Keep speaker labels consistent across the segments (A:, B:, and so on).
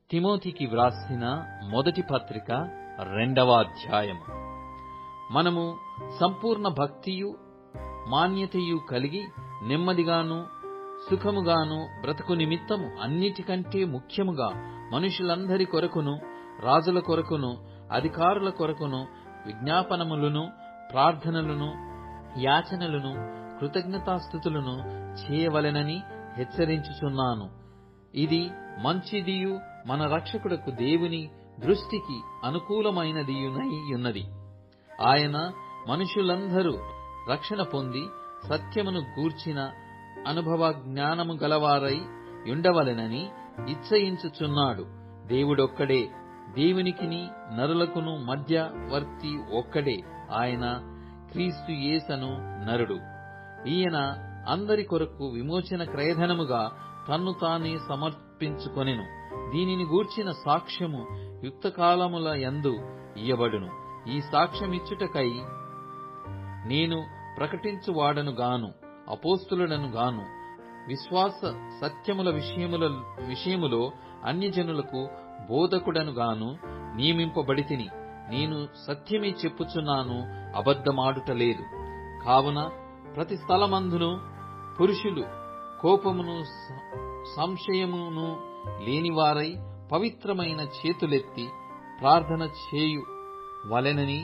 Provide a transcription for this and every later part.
A: తిమోతికి వ్రాసిన మొదటి పత్రిక 2వ అధ్యాయము. మనము సంపూర్ణ భక్తియు మాన్యతయు కలిగి నెమ్మదిగాను సుఖముగాను బ్రతుకు నిమిత్తము అన్నిటికంటే ముఖ్యముగా మనుషులందరి కొరకును రాజుల కొరకును అధికారుల కొరకును విజ్ఞాపనములను ప్రార్థనలను యాచనలను కృతజ్ఞతాస్తుతులను చేయవలెనని హెచ్చరించుచున్నాను. ఇది మంచిదియు మన రక్షకుడకు దేవుని దృష్టికి అనుకూలమైనదియున్నది. ఆయన మనుషులందరూ రక్షణ పొంది సత్యమును గూర్చిన అనుభవ జ్ఞానము గలవారై ఉండవలెనని ఇచ్చయించుచున్నాడు. దేవుడొక్కడే, దేవునికిని నరులకును మధ్యవర్తి ఒక్కడే, ఆయన క్రీస్తు యేసను నరుడు. ఈయన అందరి కొరకు విమోచన క్రయధనముగా తన్ను తానే సమర్పించుకొనెను. దీనిని గూర్చిన సాక్ష్యము యుక్తకాలముల యందు ఇయ్యబడును. ఈ సాక్ష్యమిచ్చుటకై నేను ప్రకటించువాడను గాను అపోస్తలుడను గాను విశ్వాస సత్యముల విషయములో అన్యజనులకు బోధకుడను గాను నియమింపబడితిని. నేను సత్యమే చెప్పుచున్నాను, అబద్ధమాడుటలేదు. కావున ప్రతి స్థలమందును పురుషులు కోపమును సంశయమును లేనివారై పవిత్రమైన చేతులెత్తి ప్రార్థన చేయు వలెనని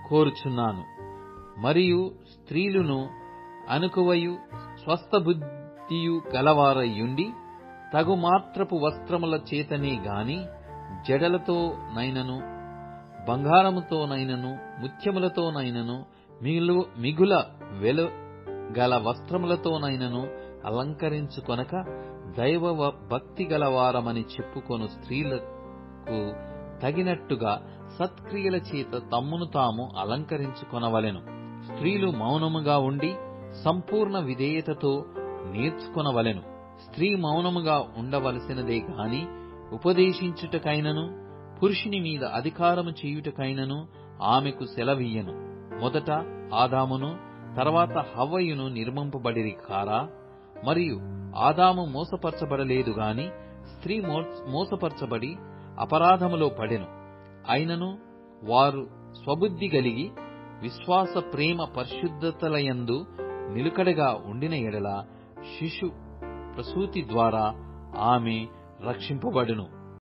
A: కోరుచున్నాను. మరియు స్త్రీలును అనుకువయు స్వస్థ బుద్ధియు గలవారయుండి తగు మాత్రపు వస్త్రముల చేతనే గాని జడలతోనైనను బంగారముతోనైనను ముత్యములతోనైనను మిగుల వెలుగల వస్త్రములతోనైనను అలంకరించుకొనక దైవ భక్తి గలవారమని చెప్పుకొను స్త్రీలకు తగినట్టుగా సత్క్రియల చేత తమ్మును తాము అలంకరించుకొనవలెను. స్త్రీలు మౌనముగా ఉండి సంపూర్ణ విధేయతతో నేర్చుకొనవలెను. స్త్రీ మౌనముగా ఉండవలసినదే గాని ఉపదేశించుటకైనను పురుషుని మీద అధికారము చేయుటకైనను ఆమెకు సెలవీయను. మొదట ఆదామును తర్వాత హవ్వయును నిర్మింపబడిరి కారా? మరియు ఆదాము మోసపరచబడలేదు గాని స్త్రీ మోసపరచబడి అపరాధములో పడెను. అయినను వారు స్వబుద్ధి గలిగి విశ్వాస ప్రేమ పరిశుద్ధతలయందు నిలుకడగా ఉండిన ఎడల శిశు ప్రసూతి ద్వారా ఆమె రక్షింపబడును.